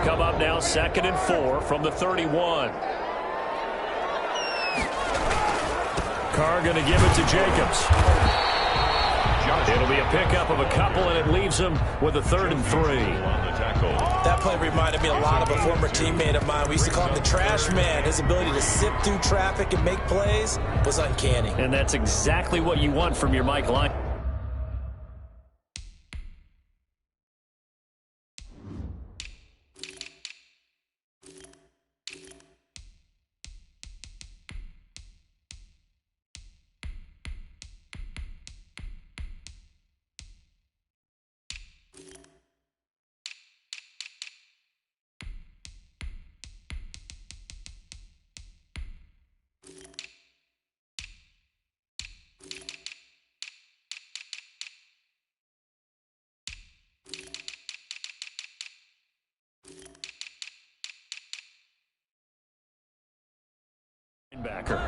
will come up now 2nd and 4 from the 31. Carr going to give it to Jacobs. It'll be a pickup of a couple, and it leaves him with a 3rd and 3. That play reminded me a lot of a former teammate of mine. We used to call him the trash man. His ability to sift through traffic and make plays was uncanny. And that's exactly what you want from your Mike line. Backer.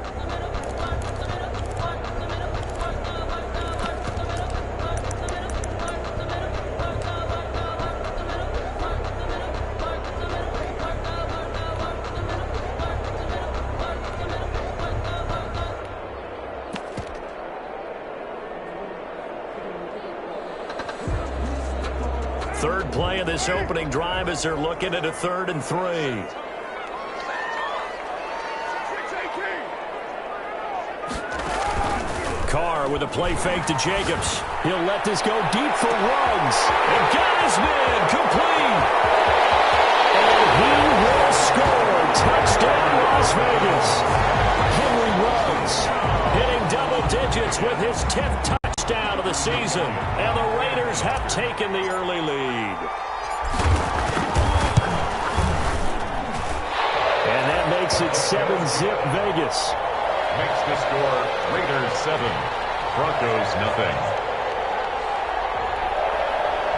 Third play of this opening drive as they're looking at a 3rd and 3. Carr with a play fake to Jacobs. He'll let this go deep for Ruggs. And got his man complete. And he will score. Touchdown, Las Vegas. Henry Ruggs hitting double digits with his 10th touchdown of the season. And the Raiders have taken the early lead. And that makes it 7-zip Vegas. Makes the score Raiders 7, Broncos nothing.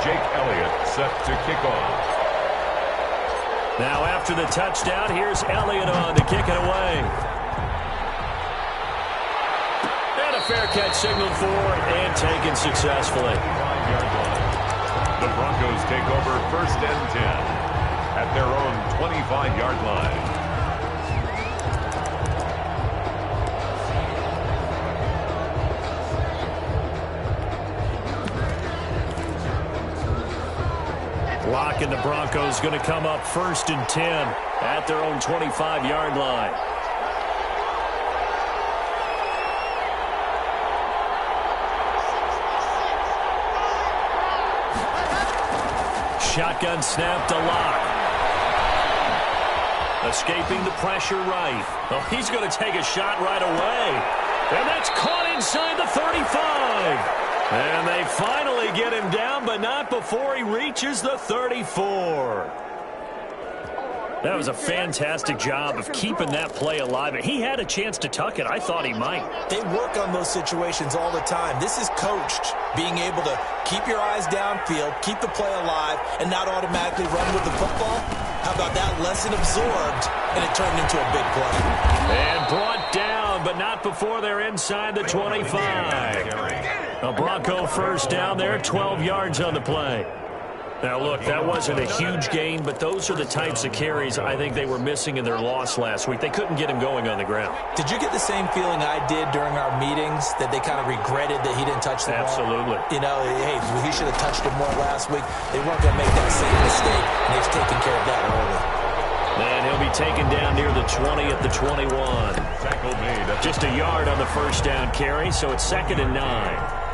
Jake Elliott set to kick off. Now after the touchdown, here's Elliott on to kick it away. And a fair catch signaled for and taken successfully. The Broncos take over 1st and 10 at their own 25-yard line. Lock and the Broncos going to come up 1st and 10 at their own 25-yard line. Shotgun snap to Lock. Escaping the pressure right. Oh, he's going to take a shot right away. And that's caught inside the 35. And they finally get him down, but not before he reaches the 34. That was a fantastic job of keeping that play alive. He had a chance to tuck it. I thought he might. They work on those situations all the time. This is coached, being able to keep your eyes downfield, keep the play alive, and not automatically run with the football. How about that? Lesson absorbed, and it turned into a big play. And brought down, but not before they're inside the 25. A Bronco first down there, 12 yards on the play. Now, look, that wasn't a huge gain, but those are the types of carries I think they were missing in their loss last week. They couldn't get him going on the ground. Did you get the same feeling I did during our meetings, that they kind of regretted that he didn't touch the ball? Absolutely. You know, hey, he should have touched it more last week. They weren't going to make that same mistake, and they've taken care of that early. And he'll be taken down near the 20 at the 21. Tackle made. Just a yard on the first down carry, so it's 2nd and 9.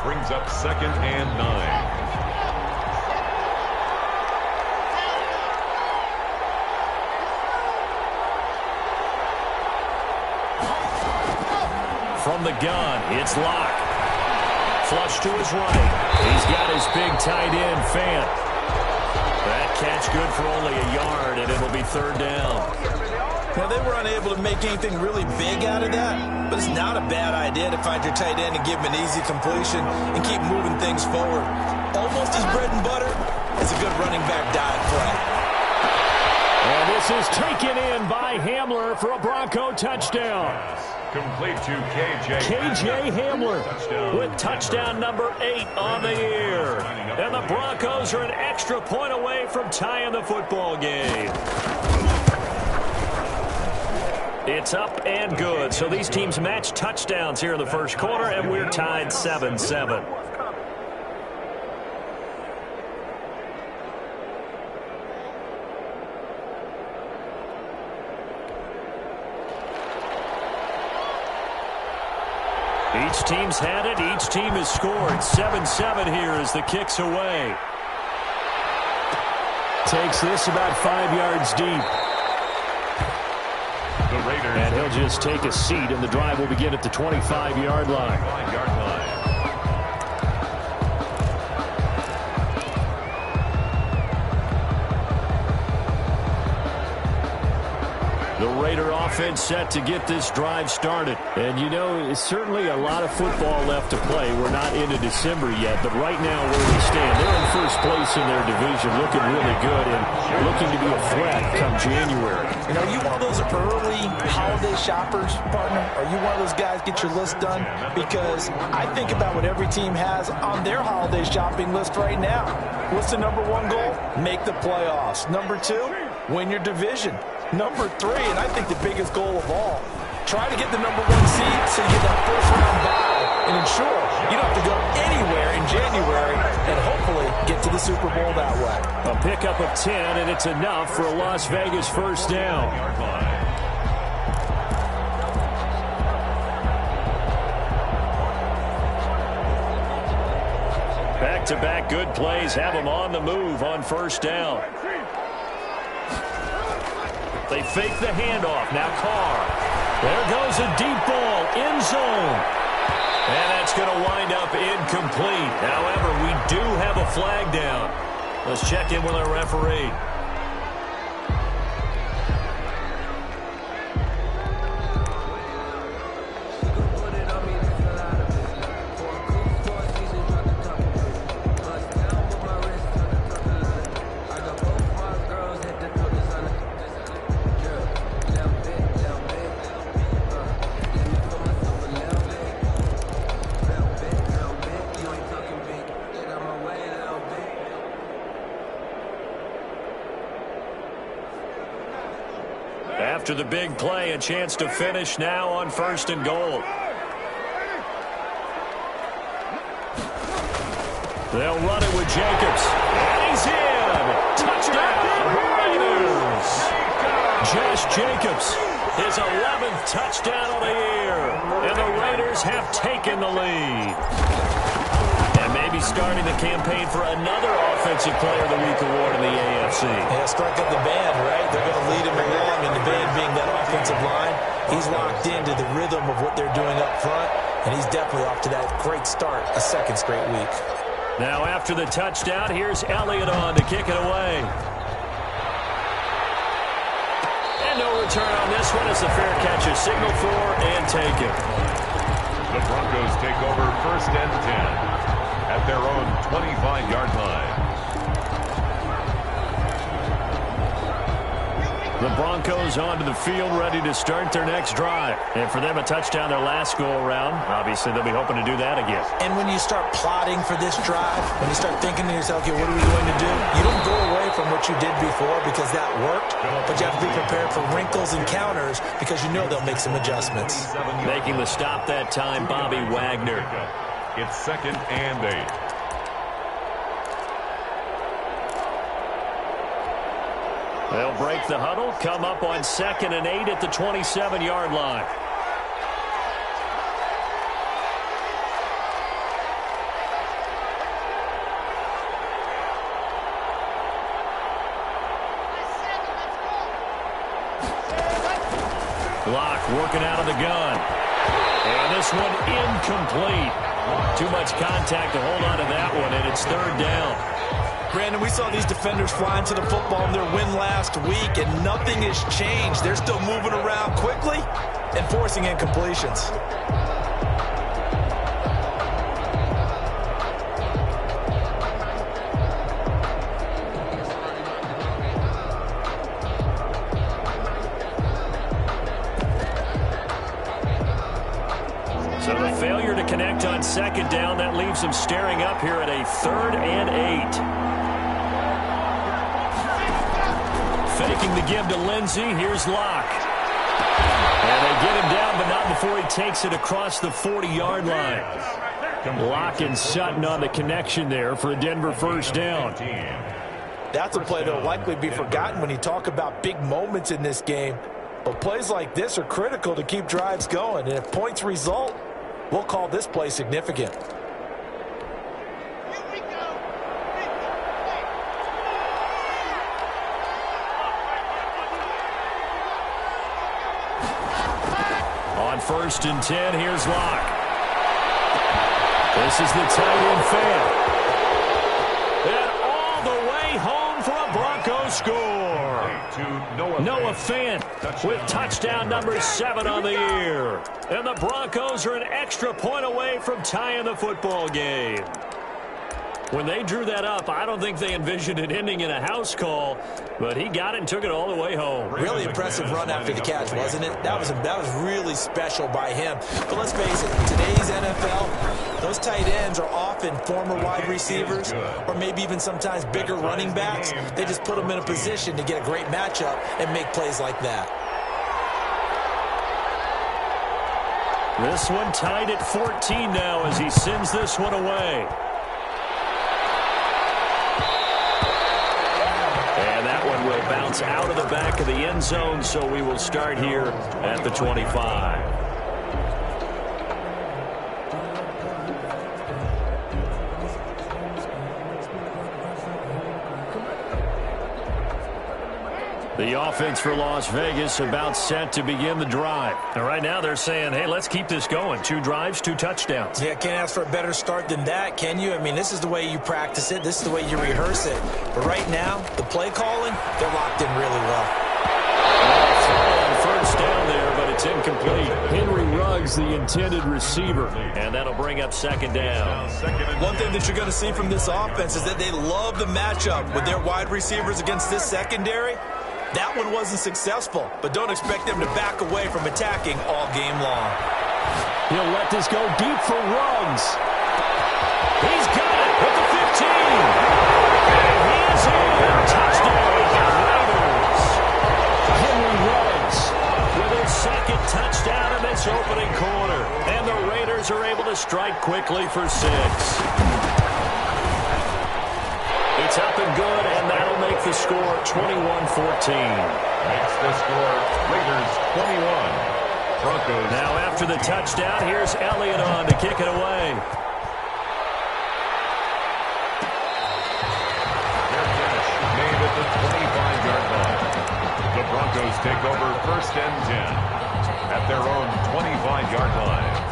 Brings up 2nd and 9. From the gun, it's Lock. Flush to his right. He's got his big tight end, Fant. That catch good for only a yard, and it'll be 3rd down. Now, they were unable to make anything really big out of that, but it's not a bad idea to find your tight end and give him an easy completion and keep moving things forward. Almost as bread and butter as a good running back dive play. And this is taken in by Hamler for a Bronco touchdown. Complete to KJ Hamler with touchdown number 8 on the year. And the Broncos are an extra point away from tying the football game. It's up and good. So these teams match touchdowns here in the first quarter, and we're tied 7-7. Each team's had it. Each team has scored. 7-7 here as the kick's away. Takes this about 5 yards deep. The Raiders. And he'll just take a seat, and the drive will begin at the 25-yard line. 5-yard line. The Raider offense set to get this drive started. And, you know, it's certainly a lot of football left to play. We're not into December yet, but right now where we stand, they're in first place in their division, looking really good and looking to be a threat come January. You know, are you one of those early holiday shoppers, partner? Are you one of those guys get your list done? Because I think about what every team has on their holiday shopping list right now. What's the number one goal? Make the playoffs. Number two, win your division. Number three, and I think the biggest goal of all, try to get the number one seed so you get that first round bye and ensure you don't have to go anywhere in January and hopefully get to the Super Bowl that way. A pickup of 10, and it's enough for a Las Vegas first down. Back-to-back good plays have them on the move on first down. They fake the handoff. Now Carr. There goes a deep ball. End zone. And that's going to wind up incomplete. However, we do have a flag down. Let's check in with our referee. After the big play, a chance to finish now on first and goal. They'll run it with Jacobs. And he's in. Touchdown, Raiders. Josh Jacobs, his 11th touchdown of the year. And the Raiders have taken the lead. And maybe starting the campaign for another Offensive Player of the Week award in the AFC. Yeah, strike up the band, right? They're going to lead him along, and the band being that offensive line, he's locked into the rhythm of what they're doing up front, and he's definitely off to that great start, a second straight week. Now after the touchdown, here's Elliott on to kick it away. And no return on this one as the fair catch is signaled for and taken. The Broncos take over first and 10 at their own 25-yard line. The Broncos onto the field, ready to start their next drive. And for them, a touchdown their last go-around. Obviously, they'll be hoping to do that again. And when you start plotting for this drive, when you start thinking to yourself, okay, what are we going to do? You don't go away from what you did before because that worked, but you have to be prepared for wrinkles and counters because you know they'll make some adjustments. Making the stop that time, Bobby Wagner. It's second and 8. They'll break the huddle, come up on second and 8 at the 27-yard line. Block working out of the gun. And this one incomplete. Too much contact to hold on to that one, and it's third down. Brandon, we saw these defenders flying to the football in their win last week, and nothing has changed. They're still moving around quickly and forcing incompletions. So the failure to connect on on second down. That leaves them staring up here at a 3rd and 8. Faking the give to Lindsey. Here's Locke. And they get him down, but not before he takes it across the 40-yard line. Locke and Sutton on the connection there for a Denver first down. That's a play that will likely be forgotten when you talk about big moments in this game. But plays like this are critical to keep drives going. And if points result, we'll call this play significant. On 1st and 10, here's Locke. This is the tight end fan. And all the way home for a Broncos score. Noah Fant with touchdown number 7 on the year. And the Broncos are an extra point away from tying the football game. When they drew that up, I don't think they envisioned it ending in a house call, but he got it and took it all the way home. Really impressive run after the catch, wasn't it? That was really special by him. But let's face it, in today's NFL, those tight ends are often former wide receivers or maybe even sometimes bigger running backs. They just put them in a position to get a great matchup and make plays like that. This one tied at 14 now as he sends this one away. And that one will bounce out of the back of the end zone, so we will start here at the 25. The offense for Las Vegas about set to begin the drive. And right now they're saying, hey, let's keep this going. 2 drives, 2 touchdowns. Yeah, can't ask for a better start than that, can you? I mean, this is the way you practice it. This is the way you rehearse it. But right now, the play calling, they're locked in really well. On 1st down there, but it's incomplete. Henry Ruggs, the intended receiver. And that'll bring up 2nd down. One thing that you're going to see from this offense is that they love the matchup with their wide receivers against this secondary. That one wasn't successful, but don't expect them to back away from attacking all game long. He'll let this go deep for Ruggs. He's got it at the 15. And he's in. Touchdown, Raiders. Henry Ruggs with his 2nd touchdown in this opening quarter. And the Raiders are able to strike quickly for 6. It's up and good, and that'll make the score 21-14. Makes the score Raiders 21. Broncos. Now after the touchdown, here's Elliott on to kick it away. Their catch made at the 25-yard line. The Broncos take over 1st and 10 at their own 25-yard line.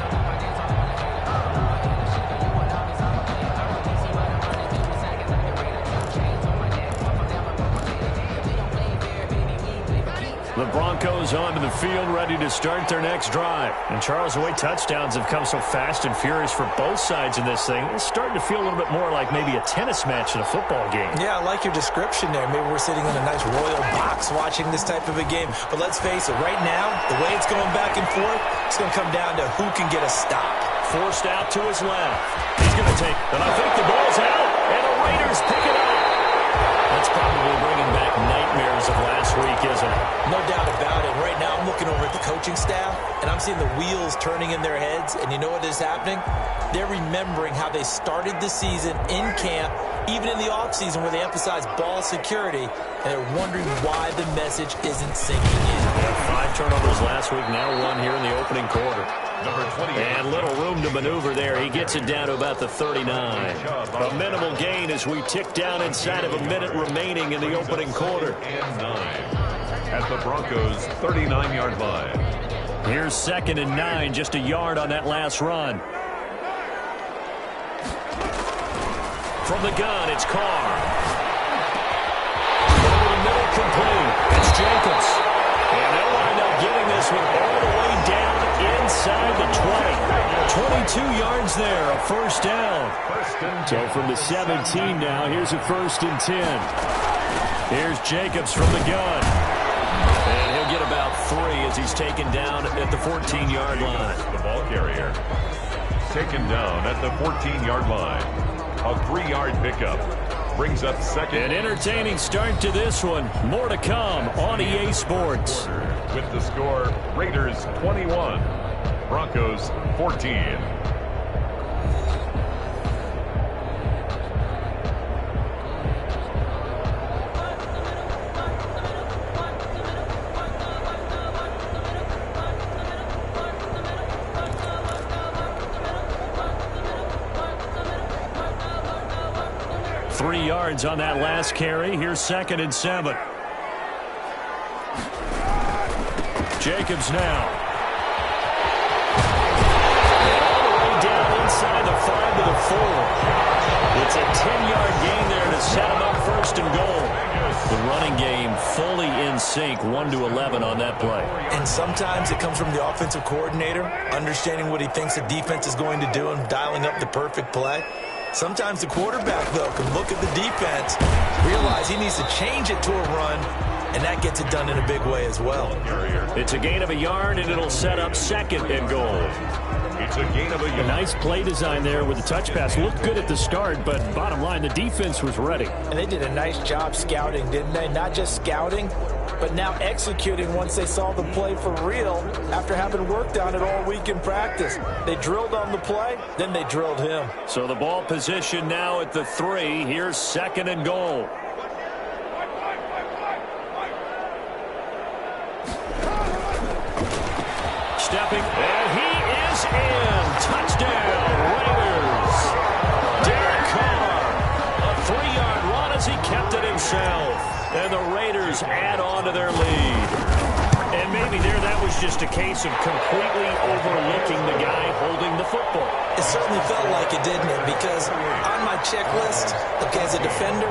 The Broncos onto the field, ready to start their next drive. And Charles, the way touchdowns have come so fast and furious for both sides in this thing, it's starting to feel a little bit more like maybe a tennis match in a football game. Yeah, I like your description there. Maybe we're sitting in a nice royal box watching this type of a game. But let's face it, right now, the way it's going back and forth, it's going to come down to who can get a stop. Forced out to his left. He's going to take, and I think the ball's out, and the Raiders pick it up. That's probably bringing back nightmares of last week, isn't it? No doubt about it. Right now, I'm looking over at the coaching staff, and I'm seeing the wheels turning in their heads. And you know what is happening? They're remembering how they started the season in camp, even in the offseason where they emphasized ball security, and they're wondering why the message isn't sinking in. 5 turnovers last week, now 1 here in the opening quarter. And little room to maneuver there. He gets it down to about the 39. A minimal gain as we tick down inside of a minute remaining in the opening quarter. At the Broncos' 39-yard line. Here's 2nd and 9, just a yard on that last run. From the gun, it's Carr. Over the middle, complete. It's Jacobs. And they'll wind up getting this one all the way down inside the 20. 22 yards there, a 1st down. So from the 17 now, here's a 1st and 10. Here's Jacobs from the gun. And he'll get about 3 as he's taken down at the 14-yard line. The ball carrier. taken down at the 14-yard line. A 3-yard pickup brings up second. An entertaining start to this one. More to come on EA Sports. With the score, Raiders 21, Broncos 14. 3 yards on that last carry. Here's 2nd and 7. Jacobs now. And all the way down inside the 5 to the 4. It's a 10-yard gain there to set him up 1st and goal. The running game fully in sync, 1-11 on that play. And sometimes it comes from the offensive coordinator, understanding what he thinks the defense is going to do and dialing up the perfect play. Sometimes the quarterback, though, can look at the defense, realize he needs to change it to a run, and that gets it done in a big way as well. It's a gain of a yard, and it'll set up 2nd and goal. It's a gain of a yard. A nice play design there with the touch pass. Looked good at the start, but bottom line, the defense was ready. And they did a nice job scouting, didn't they? Not just scouting, but now executing once they saw the play for real after having worked on it all week in practice. They drilled on the play, then they drilled him. So the ball position now at the 3. Here's 2nd and goal. Stepping, and he is in. Touchdown, Raiders. Derek Carr, a 3-yard run as he kept it himself. And the Raiders add on to their lead. And maybe there that was just a case of completely overlooking the guy holding the football. It certainly felt like it, didn't it? Because on my checklist, okay, as a defender,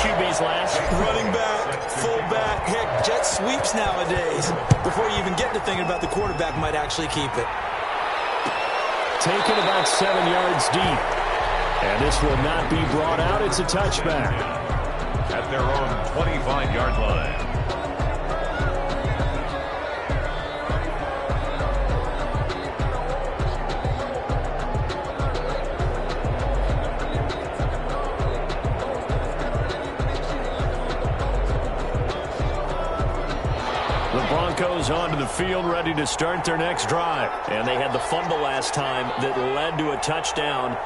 QB's last. running back, fullback, heck, jet sweeps nowadays. Before you even get to thinking about the quarterback might actually keep it. Taken about 7 yards deep. And this will not be brought out. It's a touchback. At their own 25-yard line. Broncos onto the field, ready to start their next drive. And they had the fumble last time that led to a touchdown.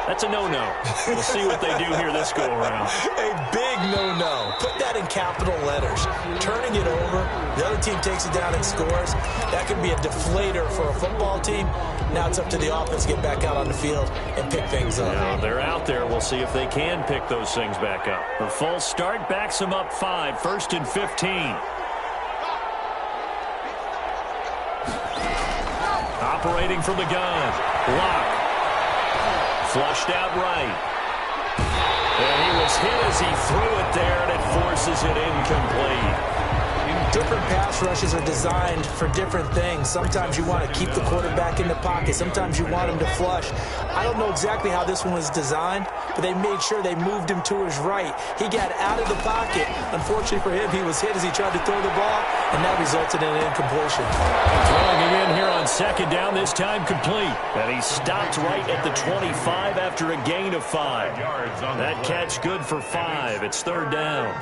That's a no-no. We'll see what they do here this go-around. A big no-no. Put that in capital letters. Turning it over, the other team takes it down and scores. That could be a deflator for a football team. Now it's up to the offense to get back out on the field and pick things up. Yeah, they're out there. We'll see if they can pick those things back up. The full start backs them up 5, 1st and 15. Operating from the gun. Lock. Flushed out right. And he was hit as he threw it there, and it forces it incomplete. Different pass rushes are designed for different things. Sometimes you want to keep the quarterback in the pocket. Sometimes you want him to flush. I don't know exactly how this one was designed, but they made sure they moved him to his right. He got out of the pocket. Unfortunately for him, he was hit as he tried to throw the ball, and that resulted in an incompletion. Throwing it in here on 2nd down, this time complete. And he stopped right at the 25 after a gain of 5. That catch good for 5. It's 3rd down.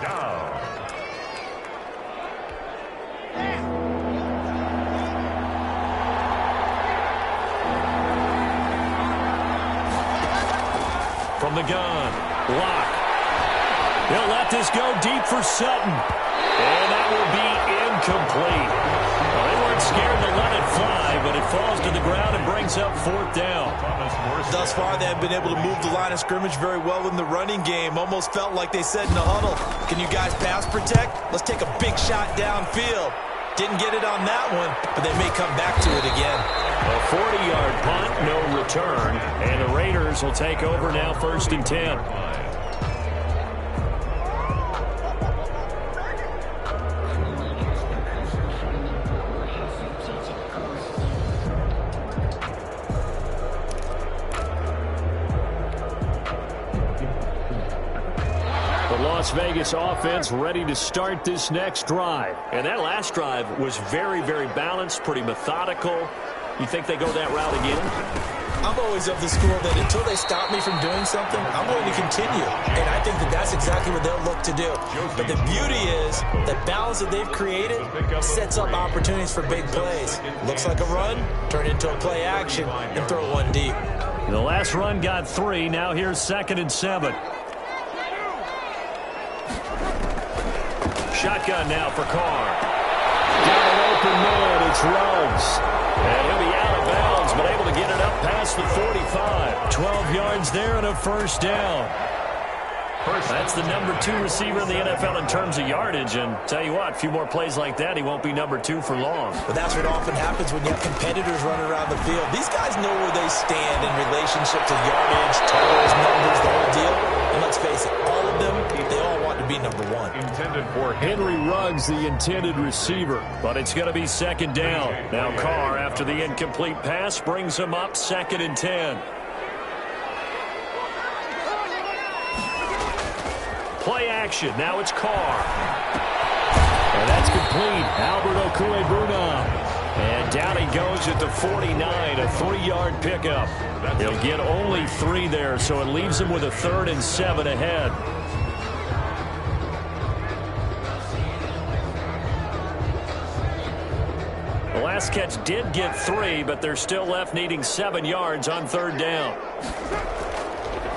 From the gun, Lock. He'll let this go deep for Sutton. And that will be incomplete. Well, they weren't scared to let it fly, but it falls to the ground and brings up 4th down. Thus far, they have been able to move the line of scrimmage very well in the running game. Almost felt like they said in the huddle, can you guys pass protect? Let's take a big shot downfield. Didn't get it on that one, but they may come back to it again. A 40-yard punt, no return. And the Raiders will take over now, 1st and 10. Las Vegas offense ready to start this next drive. And that last drive was very, very balanced, pretty methodical. You think they go that route again? I'm always of the school that until they stop me from doing something, I'm going to continue. And I think that that's exactly what they'll look to do. But the beauty is the balance that they've created sets up opportunities for big plays. Looks like a run, turn into a play action, and throw one deep. The last run got 3. Now here's 2nd and 7. Shotgun now for Carr. Down an open man, it's Ruggs. And he'll be out of bounds, but able to get it up past the 45. 12 yards there and a first down. That's the number 2 receiver in the NFL in terms of yardage. And tell you what, a few more plays like that, he won't be number 2 for long. But that's what often happens when you have competitors running around the field. These guys know where they stand in relationship to yardage, totals, numbers, the whole deal. And let's face it, all of them, they all want to be number 1. Intended for Henry Ruggs, the intended receiver. But it's going to be 2nd down. Now Carr, after the incomplete pass, brings him up 2nd and 10. Play action. Now it's Carr. And that's complete. Albert Okwuegbunam. And down he goes at the 49, a 3-yard pickup. He'll get only 3 there, so it leaves him with a 3rd and 7 ahead. The last catch did get 3, but they're still left needing 7 yards on 3rd down.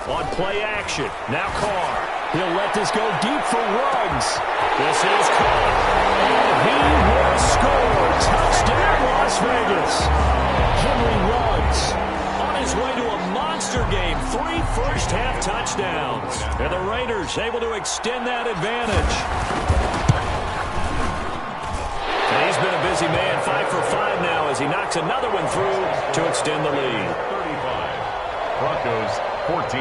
On play action, now Carr. He'll let this go deep for Ruggs. This is Carr. And he will score. Touchdown, Las Vegas. Henry Ruggs on his way to a monster game. 3 first-half touchdowns. And the Raiders able to extend that advantage. And he's been a busy man, 5 for 5 now as he knocks another one through to extend the lead. 35. Broncos 14.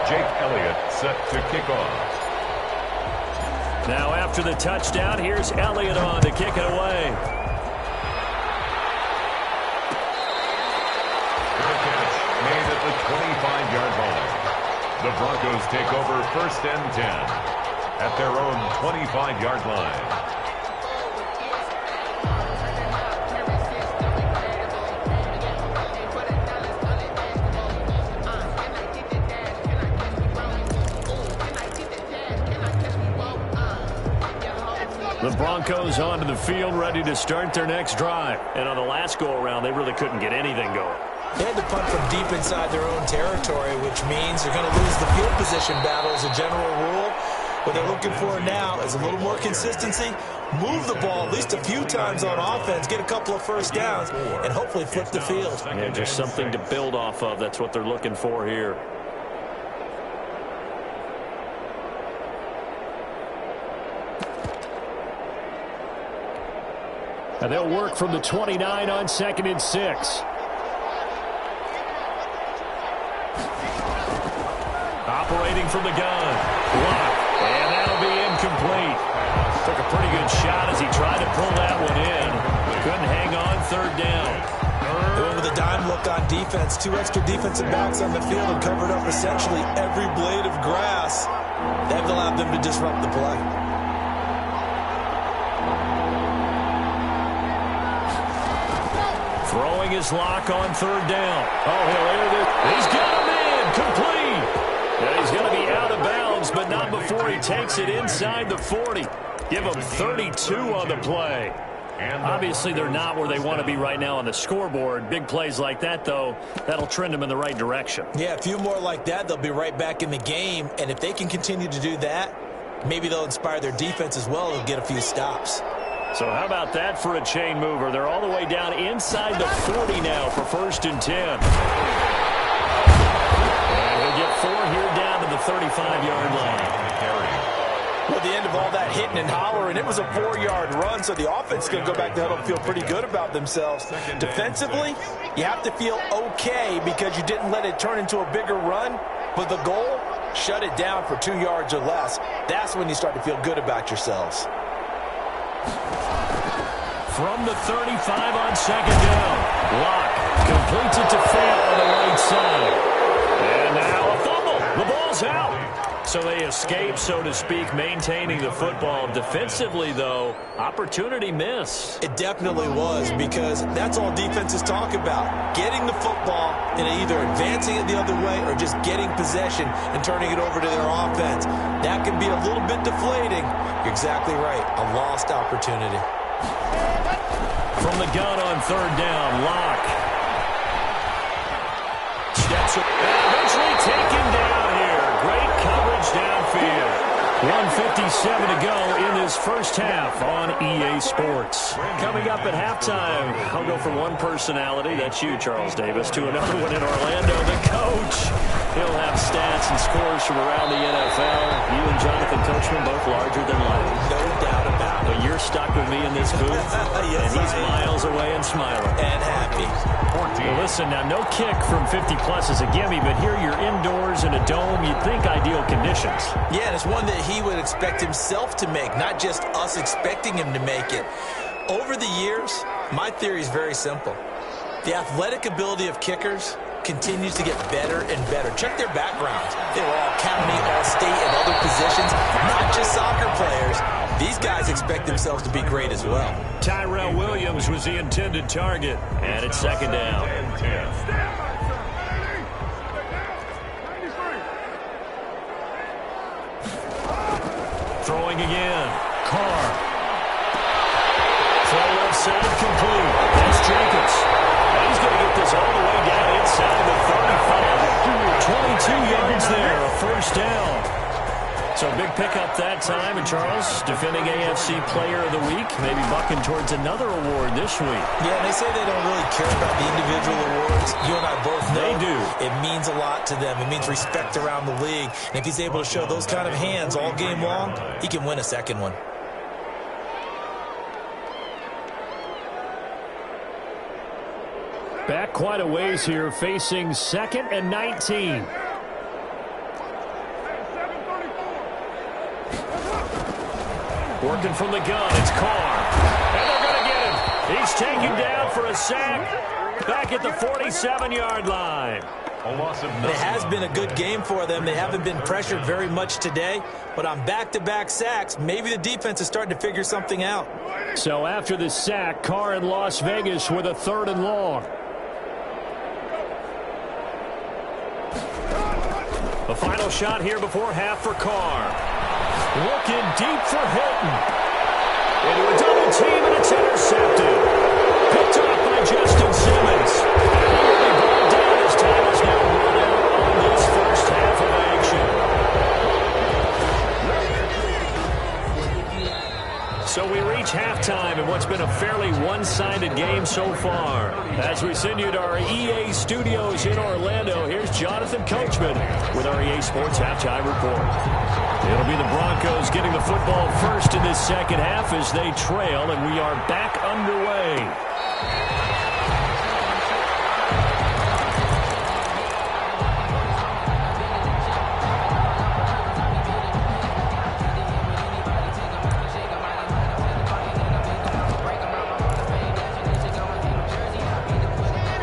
Jake Elliott set to kick off. Now after the touchdown, here's Elliott on to kick it away. Good catch made at the 25-yard line. The Broncos take over 1st and 10 at their own 25-yard line. The Broncos onto the field, ready to start their next drive. And on the last go-around, they really couldn't get anything going. They had to punt from deep inside their own territory, which means they're going to lose the field position battle as a general rule. What they're looking for now is a little more consistency, move the ball at least a few times on offense, get a couple of first downs, and hopefully flip the field. Yeah, just something to build off of. That's what they're looking for here. And they'll work from the 29 on 2nd and 6. Operating from the gun. Block. And that'll be incomplete. Took a pretty good shot as he tried to pull that one in. Couldn't hang on 3rd down. They went with a dime look on defense. 2 extra defensive backs on the field and covered up essentially every blade of grass. That allowed them to disrupt the play. Throwing his lock on 3rd down. Oh, he'll air this. He's got him in. Complete. And he's going to be out of bounds, but not before he takes it inside the 40. Give him 32 on the play. Obviously, they're not where they want to be right now on the scoreboard. Big plays like that, though, that'll trend them in the right direction. Yeah, a few more like that, they'll be right back in the game. And if they can continue to do that, maybe they'll inspire their defense as well and get a few stops. So how about that for a chain mover? They're all the way down inside the 40 now for 1st and 10. And he'll get 4 here down to the 35-yard line. Well, at the end of all that hitting and hollering, it was a 4-yard run, so the offense is going to go back to huddle and feel pretty good about themselves. Defensively, you have to feel okay because you didn't let it turn into a bigger run, but the goal, shut it down for 2 yards or less. That's when you start to feel good about yourselves. From the 35 on 2nd down. Locke completes it to Fant on the right side. And now a fumble. The ball's out. So they escape, so to speak, maintaining the football. Defensively, though, opportunity missed. It definitely was, because that's all defenses talk about. Getting the football and either advancing it the other way or just getting possession and turning it over to their offense. That can be a little bit deflating. You're exactly right. A lost opportunity. From the gun on third down, Locke. Steps up, eventually taken down here. Great coverage downfield. 1:57 to go in this first half on EA Sports. Coming up at halftime, I'll go from one personality, that's you, Charles Davis, to another one in Orlando, the coach. He'll have stats and scores from around the NFL. You and Jonathan Coachman both larger than life. No doubt about it. But you're stuck with me in this booth, yes, and he's miles away and smiling. And happy. Well, listen, now no kick from 50-plus is a gimme, but here you're indoors in a dome. You'd think ideal conditions. Yeah, and it's one that he would expect himself to make, not just us expecting him to make it. Over the years, my theory is very simple. The athletic ability of kickers continues to get better and better. Check their backgrounds. They were all county, all state, and other positions, not just soccer players. These guys expect themselves to be great as well. Tyrell Williams was the intended target, and it's second down. Throwing again. Carr. Throw left side complete. That's Jacobs. And he's going to get this all the way down inside the 35. 22 yards there, a first down. So big pickup that time. And Charles, defending AFC Player of the Week, maybe bucking towards another award this week. Yeah, they say they don't really care about the individual awards. You and I both know they do. It means a lot to them. It means respect around the league. And if he's able to show those kind of hands all game long, he can win a second one. Back quite a ways here, facing 2nd and 19. Working from the gun, it's Carr. And they're going to get him. He's taken down for a sack. Back at the 47-yard line. A loss of 9. It has been a good game for them. They haven't been pressured very much today. But on back-to-back sacks, maybe the defense is starting to figure something out. So after the sack, Carr in Las Vegas with a 3rd and long. The final shot here before half for Carr. Looking deep for Hilton. Into a double team, and it's intercepted. Picked up by Justin Simmons. He will be brought down as time is now running on this first half of action. So we reach halftime in what's been a fairly one-sided game so far. As we send you to our EA studios in Orlando, here's Jonathan Coachman with our EA Sports Halftime Report. It'll be the Broncos getting the football first in this second half as they trail, and we are back underway.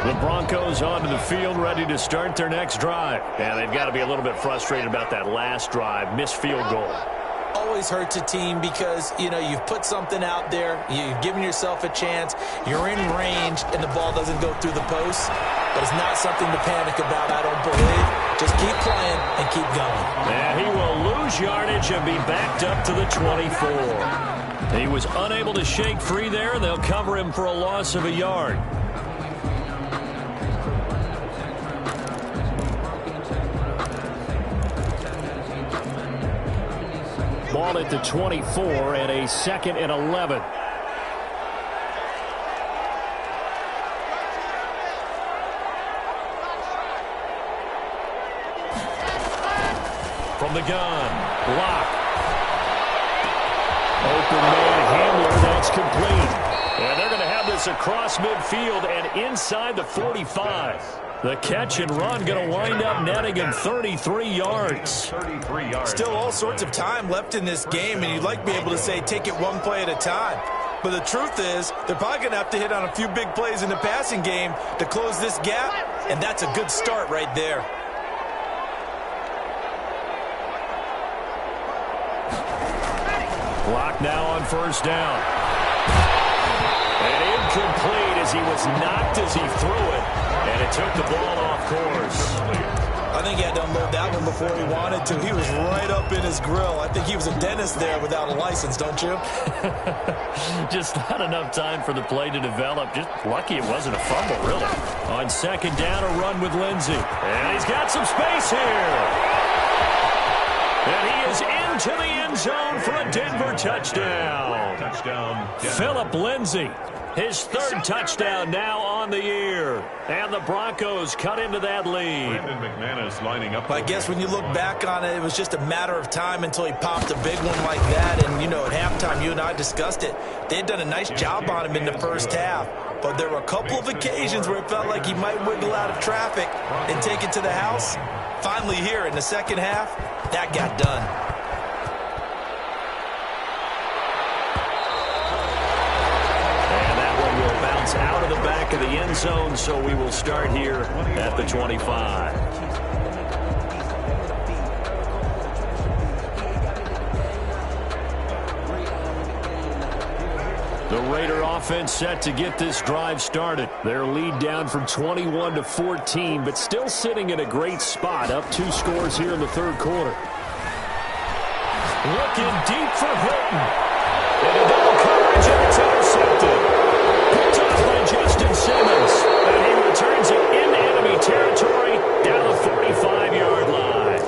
The Broncos onto the field, ready to start their next drive. And they've got to be a little bit frustrated about that last drive, missed field goal. Always hurts a team because, you know, you've put something out there, you've given yourself a chance, you're in range, and the ball doesn't go through the posts. But it's not something to panic about, I don't believe. Just keep playing and keep going. And he will lose yardage and be backed up to the 24. He was unable to shake free there, and they'll cover him for a loss of a yard. Ball at the 24 and a 2nd and 11. From the gun, Locke. Open man, Hamler, that's complete. And they're going to have this across midfield and inside the 45. The catch and run going to wind up netting him 33 yards. Still all sorts of time left in this game, and you'd like to be able to say take it one play at a time. But the truth is, they're probably going to have to hit on a few big plays in the passing game to close this gap, and that's a good start right there. Clock now on first down. And incomplete as he was knocked as he threw it. And it took the ball off course. I think he had to unload that one before he wanted to. He was right up in his grill. I think he was a dentist there without a license, don't you? Just not enough time for the play to develop. Just lucky it wasn't a fumble, really. On second down, a run with Lindsey. And he's got some space here. And he is into the end zone for a Denver touchdown. Touchdown, Denver. Phillip Lindsey, his third touchdown now on the year. And the Broncos cut into that lead. Brandon McManus lining up. I guess when you look back on it, it was just a matter of time until he popped a big one like that. And, you know, at halftime, you and I discussed it. They had done a nice job on him in the first half. But there were a couple of occasions where it felt like he might wiggle out of traffic and take it to the house. Finally here in the second half, that got done. And that one will bounce out of the back of the end zone, so we will start here at the 25. The Raider offense set to get this drive started. Their lead down from 21 to 14, but still sitting in a great spot, up 2 scores here in the third quarter. Looking deep for Hilton. And a double coverage, and it's intercepted. Picked off by Justin Simmons. And he returns it into enemy territory down the 45-yard line.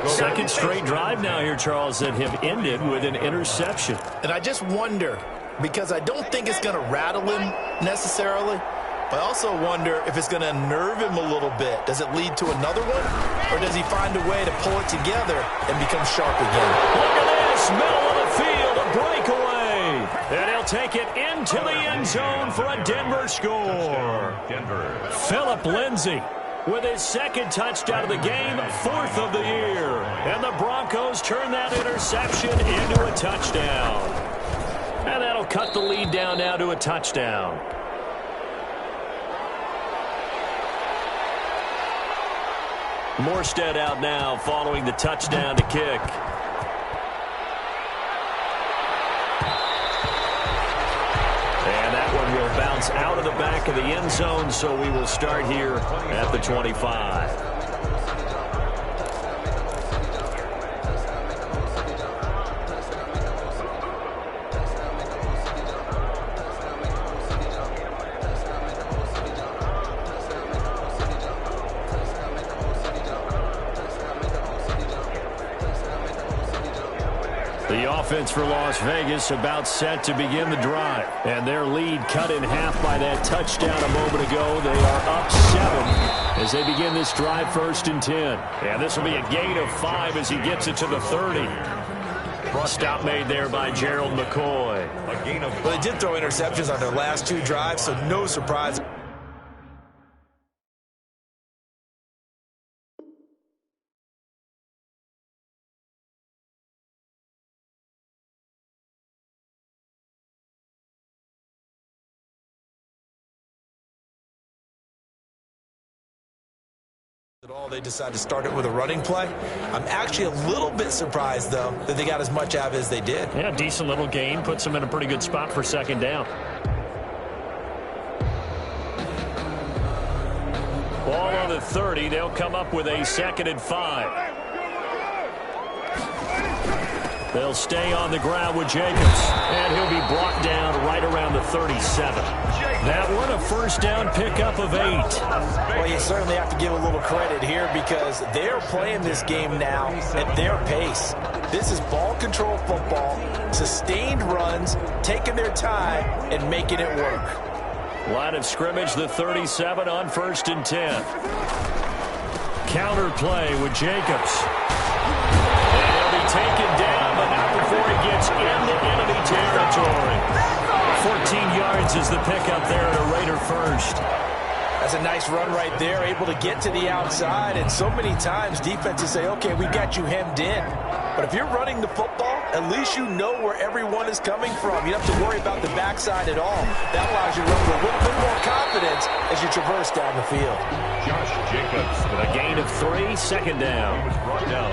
Second straight drive now here, Charles, that have ended with an interception. And I just wonder, because I don't think it's going to rattle him necessarily, but I also wonder if it's going to unnerve him a little bit. Does it lead to another one? Or does he find a way to pull it together and become sharp again? Look at this, middle of the field, a breakaway. And he'll take it into the end zone for a Denver score. Denver. Phillip Lindsey with his second touchdown of the game, 4th of the year. And the Broncos turn that interception into a touchdown. And that'll cut the lead down now to a touchdown. Morstead out now following the touchdown to kick. And that one will bounce out of the back of the end zone, so we will start here at the 25. The offense for Las Vegas about set to begin the drive. And their lead cut in half by that touchdown a moment ago. They are up 7 as they begin this drive, 1st and 10. And this will be a gain of 5 as he gets it to the 30. Stop made there by Gerald McCoy. A gain of 5. Well, they did throw interceptions on their last 2 drives, so no surprise. At all, they decided to start it with a running play. I'm actually a little bit surprised, though, that they got as much out of it as they did. Yeah, decent little gain. Puts them in a pretty good spot for second down. Ball on the 30. They'll come up with a 2nd and 5. They'll stay on the ground with Jacobs. And he'll be brought down right around the 37. That one, a first down pickup of 8. Well, you certainly have to give a little credit here because they're playing this game now at their pace. This is ball control football, sustained runs, taking their time, and making it work. Line of scrimmage, the 37 on 1st and 10. Counter play with Jacobs. And he'll be taken down, but not before he gets into enemy territory. 14 yards is the pickup there at a Raider first. That's a nice run right there, able to get to the outside. And so many times defenses say, okay, we got you hemmed in. But if you're running the football, at least you know where everyone is coming from. You don't have to worry about the backside at all. That allows you to run with a little bit more confidence as you traverse down the field. Josh Jacobs with A gain of 3, second down.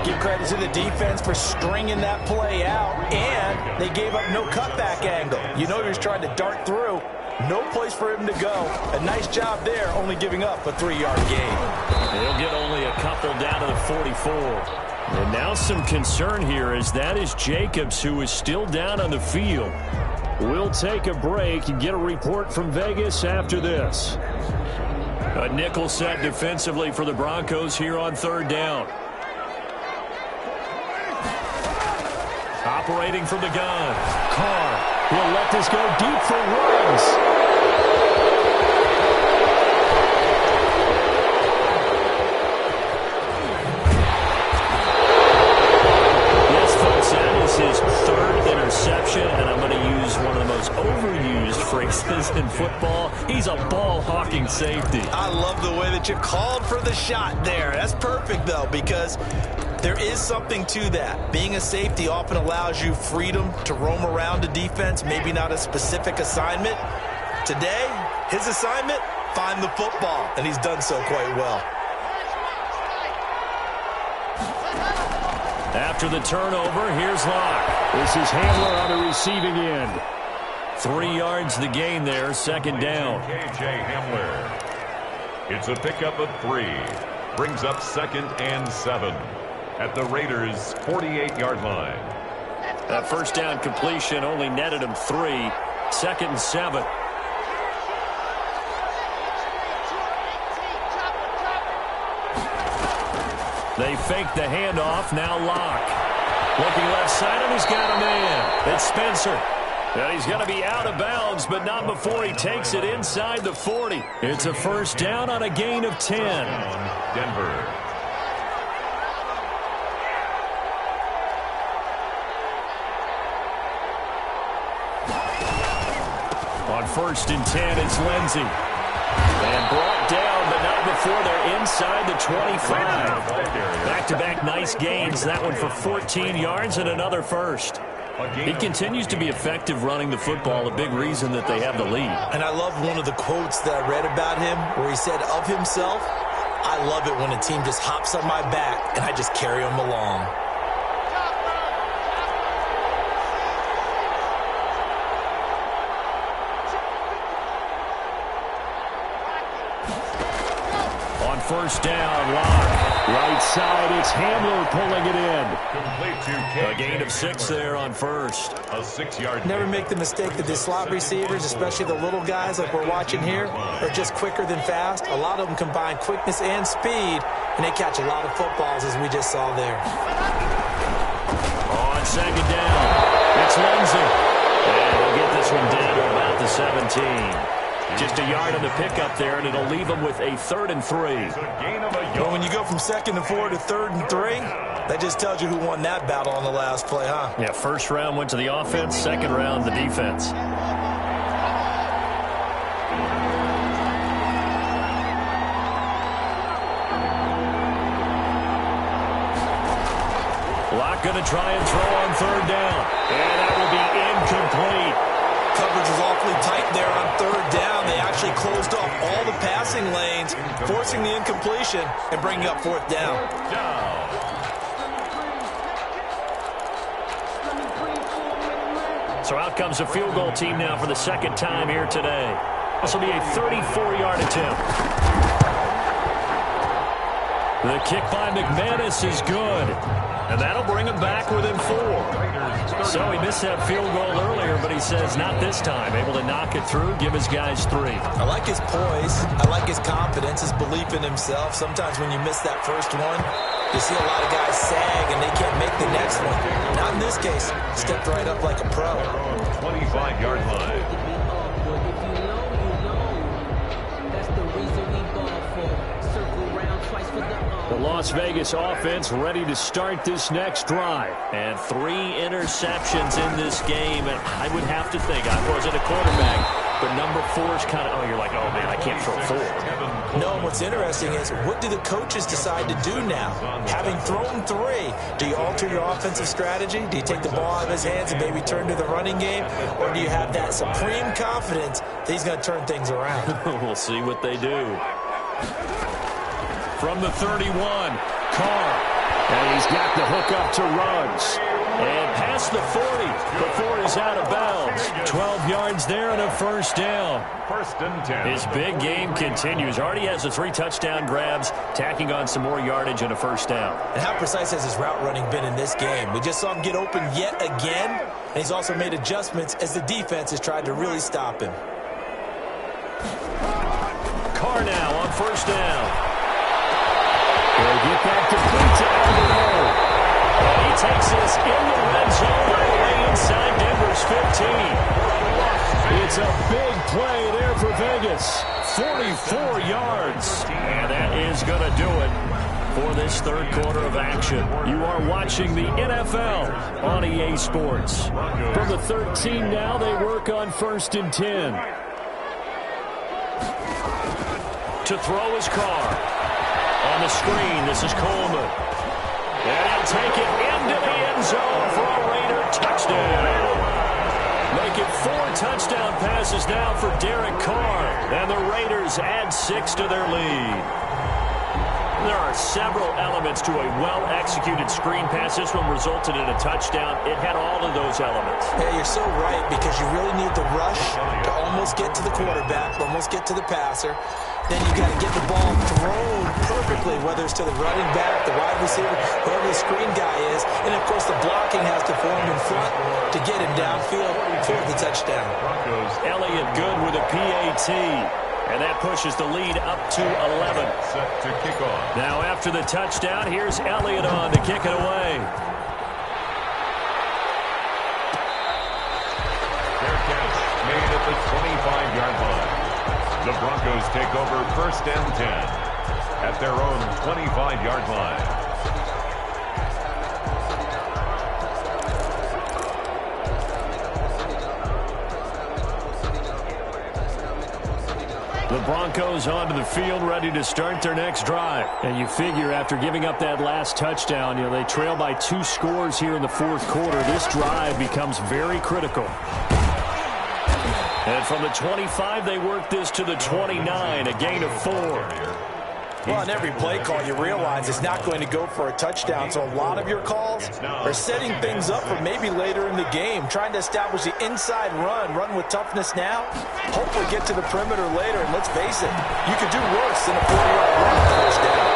Give credit to the defense for stringing that play out, and they gave up no cutback angle. You know he was trying to dart through. No place for him to go. A nice job there, only giving up a 3-yard gain. He'll get only a couple down to the 44. And now some concern here as that is Jacobs, who is still down on the field. We'll take a break and get a report from Vegas after this. A nickel set defensively for the Broncos here on 3rd down. Operating from the gun. Carr. He'll let this go deep for Ruggs. Yes, folks, that is his 3rd interception, and I'm going to use one of the most overused phrases in football. He's a ball-hawking safety. I love the way that you called for the shot there. That's perfect, though, because there is something to that. Being a safety often allows you freedom to roam around a defense, maybe not a specific assignment. Today, his assignment, find the football, and he's done so quite well. After the turnover, here's Locke. This is Handler on the receiving end. 3 yards the gain there, 2nd down. KJ Hamler. It's a pickup of 3. Brings up 2nd and 7. At the Raiders' 48-yard line. That 1st down completion only netted him 3. 2nd and 7. They fake the handoff. Now Locke. Looking left side, and he's got a man. It's Spencer. And he's going to be out of bounds, but not before he takes it inside the 40. It's a 1st down on a gain of 10. Denver. On 1st and 10, it's Lindsey. And brought down, but not before they're inside the 25. Back-to-back nice gains. That one for 14 yards and another 1st. He continues to be effective running the football, a big reason that they have the lead. And I love one of the quotes that I read about him where he said of himself, I love it when a team just hops on my back and I just carry them along. On 1st down, Locke. Right side, it's Handler pulling it in. Complete to A gain of 6 there on 1st. A 6-yard. Never make the mistake that the slot receivers, especially the little guys like we're watching here, are just quicker than fast. A lot of them combine quickness and speed, and they catch a lot of footballs, as we just saw there. On 2nd down, it's Lindsey. And he'll get this one down to about the 17. Just a yard on the pickup there, and it'll leave them with a 3rd and 3. Well, when you go from 2nd and 4 to 3rd and 3, that just tells you who won that battle on the last play, huh? Yeah, 1st round went to the offense, 2nd round the defense. Locke going to try and throw on 3rd down. And that will be incomplete. Coverage was awfully tight there on 3rd down. They actually closed off all the passing lanes, forcing the incompletion and bringing up 4th down. So out comes a field goal team now for the 2nd time here today. This will be a 34-yard attempt. The kick by McManus is good. And that'll bring him back within 4. So he missed that field goal earlier, but he says not this time. Able to knock it through, give his guys 3. I like his poise. I like his confidence, his belief in himself. Sometimes when you miss that first one, you see a lot of guys sag and they can't make the next one. Not in this case. Stepped right up like a pro. 25-yard line. The Las Vegas offense ready to start this next drive. And 3 interceptions in this game. And I would have to think, I wasn't a quarterback, but number 4 is kind of, oh, you're like, oh, man, I can't throw 4. No, and what's interesting is, what do the coaches decide to do now? Having thrown 3, do you alter your offensive strategy? Do you take the ball out of his hands and maybe turn to the running game? Or do you have that supreme confidence that he's going to turn things around? We'll see what they do. From the 31, Carr. And he's got the hook up to Ruggs. And past the 40 before he's out of bounds. 12 yards there and a first down. First and 10. His big game continues. Already has the 3 touchdown grabs, tacking on some more yardage and a first down. And how precise has his route running been in this game? We just saw him get open yet again, and he's also made adjustments as the defense has tried to really stop him. Carr now on first down. They'll get that complete to Alvin. And he takes this in the red zone all the way inside Denver's 15. It's a big play there for Vegas. 44 yards. And that is going to do it for this third quarter of action. You are watching the NFL on EA Sports. From the 13 now, they work on first and 10. To throw his Carr. On the screen, this is Coleman. And he'll take it into the end zone for a Raider touchdown. Make it 4 touchdown passes now for Derek Carr. And the Raiders add 6 to their lead. There are several elements to a well-executed screen pass. This one resulted in a touchdown. It had all of those elements. Yeah, you're so right, because you really need the rush to almost get to the quarterback, almost get to the passer. Then you got to get the ball thrown perfectly, whether it's to the running back, the wide receiver, whoever the screen guy is. And, of course, the blocking has to form in front to get him downfield for the touchdown. Elliott good with a PAT. And that pushes the lead up to 11. Set to kick off. Now after the touchdown, here's Elliott on to kick it away. Fair catch made at the 25-yard line. The Broncos take over first and 10 at their own 25-yard line. The Broncos onto the field, ready to start their next drive. And you figure after giving up that last touchdown, they trail by 2 scores here in the fourth quarter. This drive becomes very critical. And from the 25, they work this to the 29, a gain of 4. Well, on every play call, you realize it's not going to go for a touchdown. So a lot of your calls are setting things up for maybe later in the game, trying to establish the inside run with toughness now, hopefully get to the perimeter later. And let's face it, you could do worse than a 40-yard run touchdown.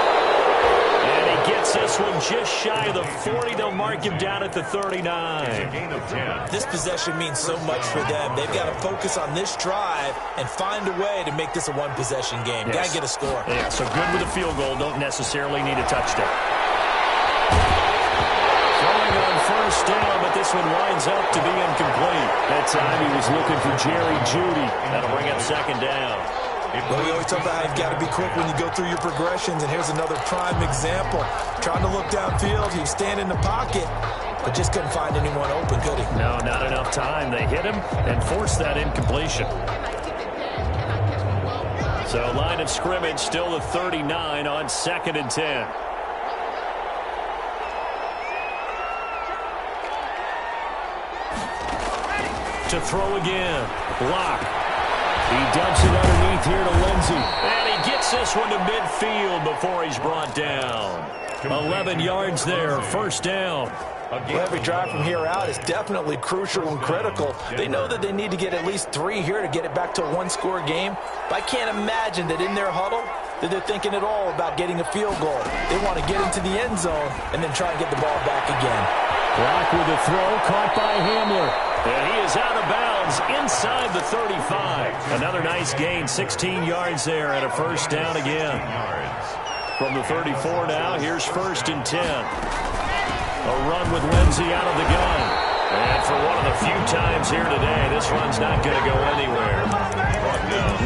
And he gets this one just shy of the 40. They'll mark him down at the 39. Gain of 10. This possession means so much for them. They've got to focus on this drive and find a way to make this a one-possession game. Yes. Got to get a score. Yeah, so good with a field goal. Don't necessarily need a touchdown. Throwing on first down, but this one winds up to be incomplete. That time he was looking for Jerry Jeudy. That'll bring up second down. Well, we always talk about how you've got to be quick when you go through your progressions, and here's another prime example. Trying to look downfield, he was standing in the pocket, but just couldn't find anyone open, could he? No, not enough time. They hit him and forced that incompletion. So line of scrimmage still the 39 on 2nd and 10. To throw again. Block. He dumps it underneath here to Lindsey. And he gets this one to midfield before he's brought down. 11 yards there, first down. Well, every drive from here out is definitely crucial and critical. They know that they need to get at least 3 here to get it back to a one-score game. But I can't imagine that in their huddle that they're thinking at all about getting a field goal. They want to get into the end zone and then try and get the ball back again. Block with a throw, caught by Hamler. And he is out of bounds inside the 35. Another nice gain, 16 yards there and a first down again. From the 34 now, here's first and 10. A run with Lindsey out of the gun. And for one of the few times here today, this run's not going to go anywhere.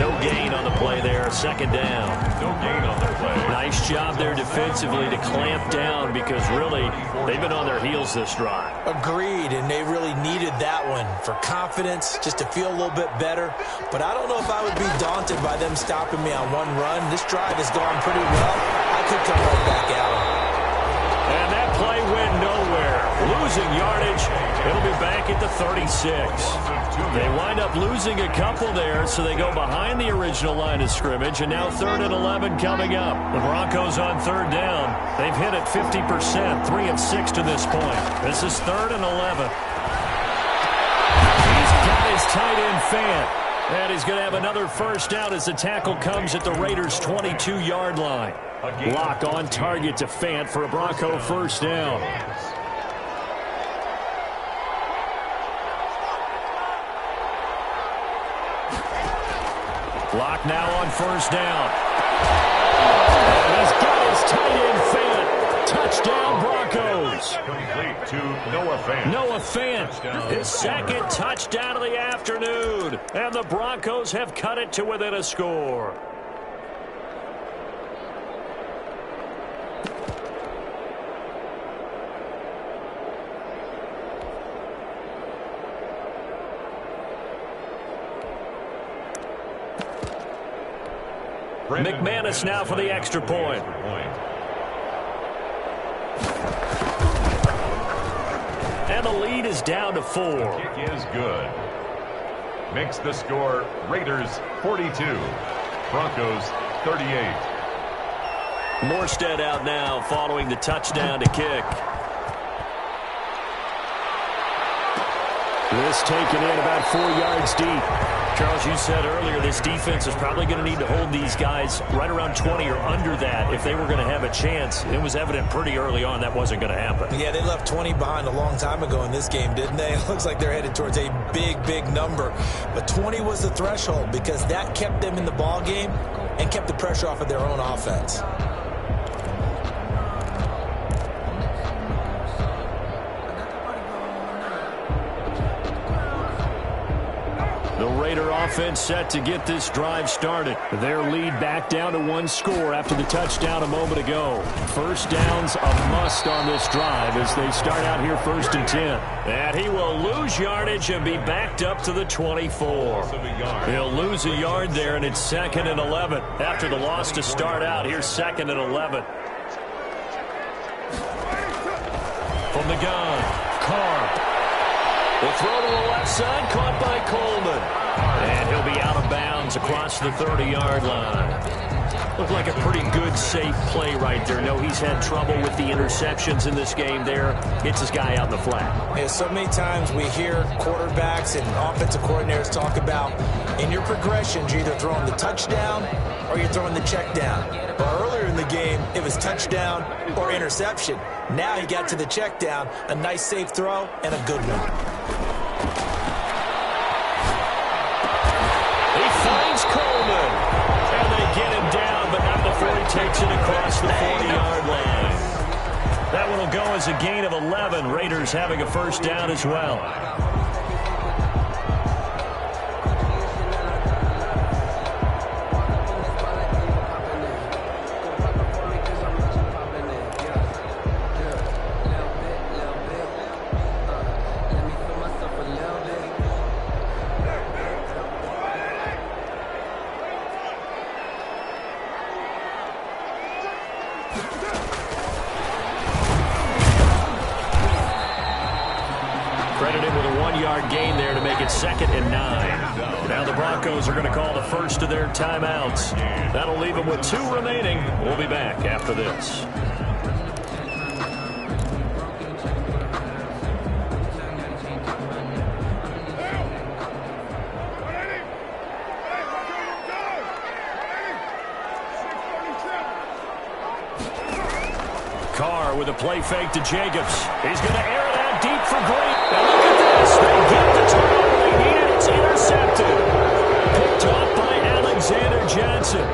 No gain on the play there, second down. No gain on the play. Nice Nice job there defensively to clamp down because really they've been on their heels this drive. Agreed, and they really needed that one for confidence, just to feel a little bit better. But I don't know if I would be daunted by them stopping me on one run. This drive has gone pretty well. I could come right back out. And that play went nowhere. Losing yardage. It'll be back at the 36. They wind up losing a couple there, so they go behind the original line of scrimmage, and now 3rd and 11 coming up. The Broncos on 3rd down. They've hit it 50%, 3 of 6 to this point. This is 3rd and 11. He's got his tight end Fant. And he's going to have another first down as the tackle comes at the Raiders' 22-yard line. Lock on target to Fant for a Bronco first down. Lock now on first down. And he's got his tight end Fant. Touchdown Broncos. Complete to Noah Fant. Noah Fant, his second touchdown of the afternoon. And the Broncos have cut it to within a score. McManus now for the extra point. And the lead is down to 4. Kick is good. Makes the score Raiders 42, Broncos 38. Morstead out now following the touchdown to kick. This taken in about 4 yards deep. Charles, you said earlier this defense is probably going to need to hold these guys right around 20 or under that if they were going to have a chance. It was evident pretty early on that wasn't going to happen. Yeah, they left 20 behind a long time ago in this game, didn't they? It looks like they're headed towards a big, big number. But 20 was the threshold because that kept them in the ball game and kept the pressure off of their own offense. Raider offense set to get this drive started. Their lead back down to 1 score after the touchdown a moment ago. First down's a must on this drive as they start out here 1st and 10. And he will lose yardage and be backed up to the 24. He'll lose a yard there, and it's 2nd and 11. After the loss to start out, here's 2nd and 11. From the gun, Carr. The throw to the left side, caught by Coleman. And he'll be out of bounds across the 30-yard line. Looked like a pretty good, safe play right there. No, he's had trouble with the interceptions in this game there. Hits his guy out in the flat. Yeah, so many times we hear quarterbacks and offensive coordinators talk about in your progressions, you're either throwing the touchdown or you're throwing the check down. But earlier in the game, it was touchdown or interception. Now he got to the check down, a nice safe throw, and a good one. Finds Coleman, and they get him down, but not before he takes it across the 40-yard line. That one will go as a gain of 11. Raiders having a first down as well. Credited with a 1-yard gain there to make it 2nd and 9. Now the Broncos are going to call the first of their timeouts. That'll leave them with 2 remaining. We'll be back after this. Carr with a play fake to Jacobs. He's going to air it out deep for Green. And look at this. They get the turnover they needed. It's intercepted. Picked off by Alexander Johnson.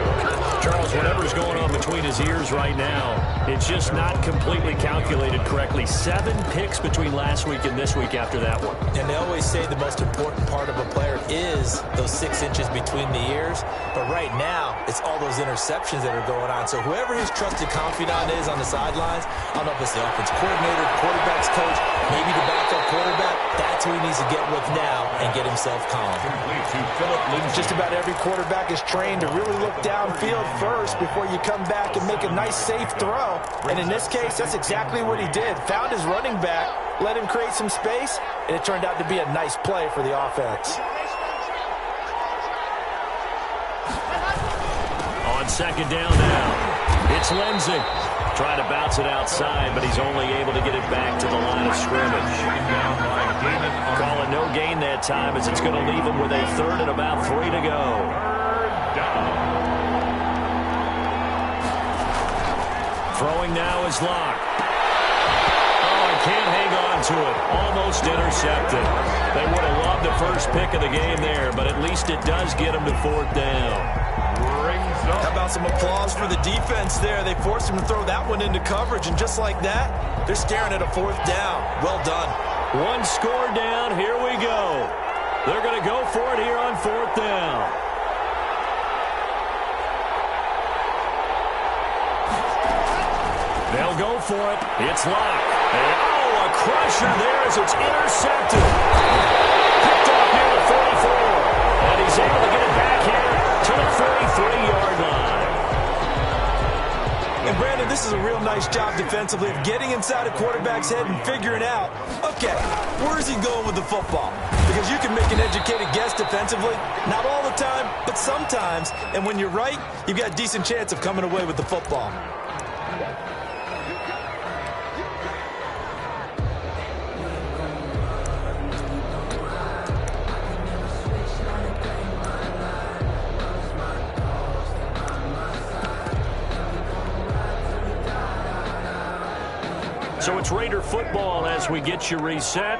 Charles, whatever's going on between his ears right now, it's just not completely calculated correctly. 7 picks between last week and this week after that one. And they always say the most important part of a player is those 6 inches between the ears. But right now, it's all those interceptions that are going on. So whoever his trusted confidant is on the sidelines, I don't know if it's the offense coordinator, quarterback's coach, maybe the backup quarterback, that's who he needs to get with now and get himself calm. Just about every quarterback is trained to really look downfield first before you come back and make a nice, safe throw. And in this case, that's exactly what he did. Found his running back, let him create some space, and it turned out to be a nice play for the offense. On second down now, it's Lindsey. Trying to bounce it outside, but he's only able to get it back to the line of scrimmage. Calling no gain that time as it's going to leave him with a 3rd and about 3 to go. Throwing now is Locke. Oh, and can't hang on to it. Almost intercepted. They would have loved the first pick of the game there, but at least it does get him to 4th down. How about some applause for the defense there? They forced him to throw that one into coverage, and just like that, they're staring at a 4th down. Well done. 1 score down. Here we go. They're going to go for it here on 4th down. They'll go for it. It's Locke. And, oh, a crusher there as it's intercepted. Picked off near the 44. And he's able to get it back here to the 43-yard line. And, Brandon, this is a real nice job defensively of getting inside a quarterback's head and figuring out, okay, where is he going with the football? Because you can make an educated guess defensively. Not all the time, but sometimes. And when you're right, you've got a decent chance of coming away with the football. So it's Raider football as we get you reset.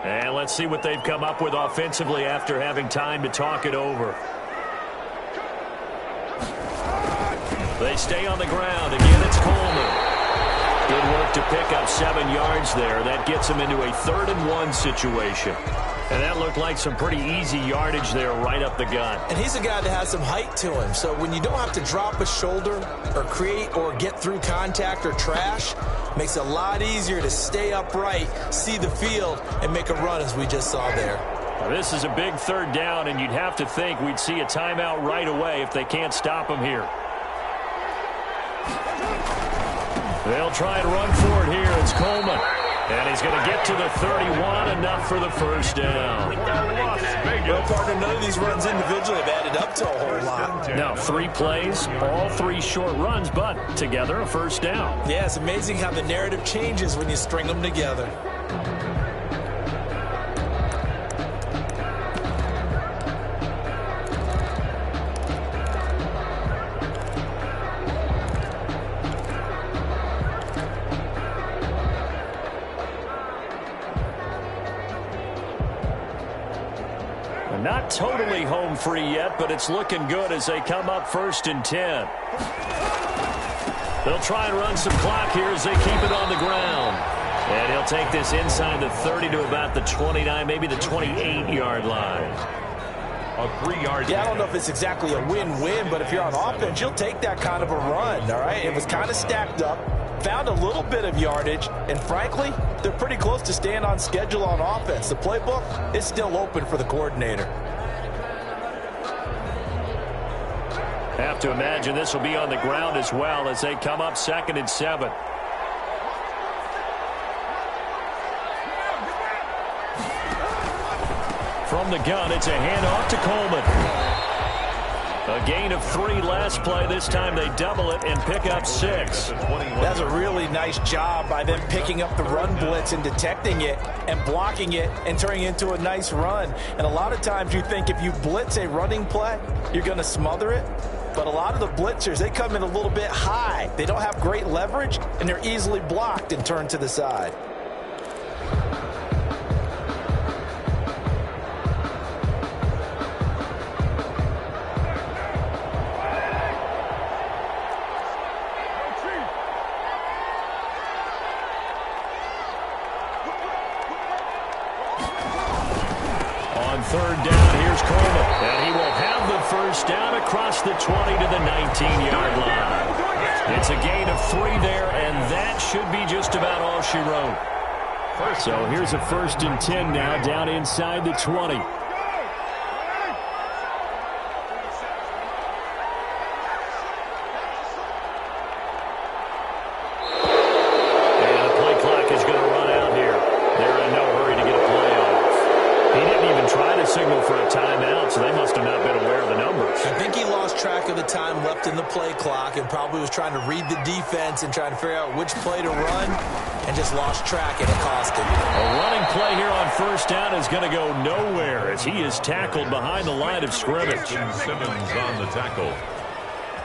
And let's see what they've come up with offensively after having time to talk it over. They stay on the ground. Again, it's Coleman. Good work to pick up 7 yards there. That gets him into a 3rd and 1 situation. And that looked like some pretty easy yardage there right up the gut. And he's a guy that has some height to him. So when you don't have to drop a shoulder or create or get through contact or trash, makes it a lot easier to stay upright, see the field, and make a run as we just saw there. Now, this is a big 3rd down, and you'd have to think we'd see a timeout right away if they can't stop him here. They'll try and run for it here. It's Coleman. And he's going to get to the 31, enough for the 1st down. Well, partner, none of these runs individually have added up to a whole lot. Now, 3 plays, all 3 short runs, but together a 1st down. Yeah, it's amazing how the narrative changes when you string them together. Not totally home free yet, but it's looking good as they come up 1st and 10. They'll try and run some clock here as they keep it on the ground. And he'll take this inside the 30 to about the 29, maybe the 28-yard line. A 3-yard. Yeah, I don't know if it's exactly a win-win, but if you're on offense, you'll take that kind of a run, all right? It was kind of stacked up, found a little bit of yardage, and frankly, they're pretty close to staying on schedule on offense. The playbook is still open for the coordinator. Have to imagine this will be on the ground as well as they come up 2nd and 7. From the gun, it's a handoff to Coleman. A gain of 3 last play. This time they double it and pick up 6. That's a really nice job by them picking up the run blitz and detecting it and blocking it and turning it into a nice run. And a lot of times you think if you blitz a running play, you're going to smother it. But a lot of the blitzers, they come in a little bit high. They don't have great leverage, and they're easily blocked and turned to the side. third down. Here's Coleman. And he will have the first down across the 20 to the 19-yard line. It's a gain of 3 there, and that should be just about all she wrote. So here's a 1st and 10 now, down inside the 20. Signal for a timeout, so they must have not been aware of the numbers. I think he lost track of the time left in the play clock and probably was trying to read the defense and trying to figure out which play to run and just lost track, and it cost him. A running play here on first down is going to go nowhere as he is tackled behind the line of scrimmage. Simmons on the tackle.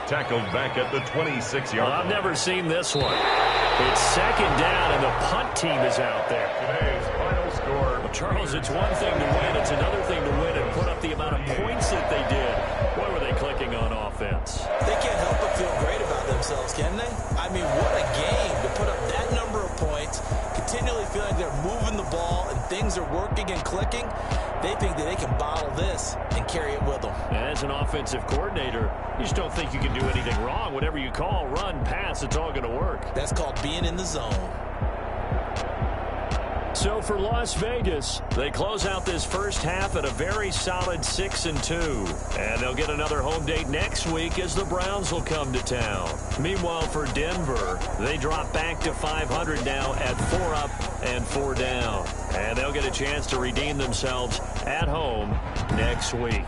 Tackled back at the 26-yard line. I've never seen this one. It's 2nd down, and the punt team is out there. Today's final score. Well, Charles, it's one thing to win. It's another thing to win and put up the amount of points that they did. What were they clicking on offense? They can't help but feel great about themselves, can they? I mean, what a game to put up that number of points, continually feeling they're moving the ball and things are working and clicking. They think that they can bottle this and carry it with them. As an offensive coordinator, you just don't think you can do anything wrong. Whatever you call, run, pass, it's all going to work. That's called being in the zone. So for Las Vegas, they close out this first half at a very solid 6-2. And they'll get another home date next week as the Browns will come to town. Meanwhile, for Denver, they drop back to 500 now at 4 up and 4 down. And they'll get a chance to redeem themselves at home next week.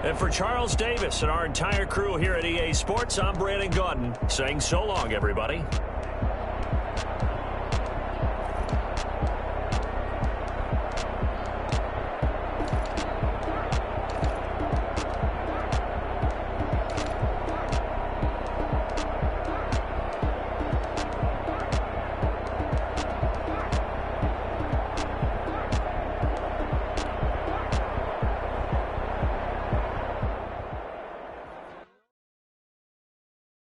And for Charles Davis and our entire crew here at EA Sports, I'm Brandon Gaudin saying so long, everybody.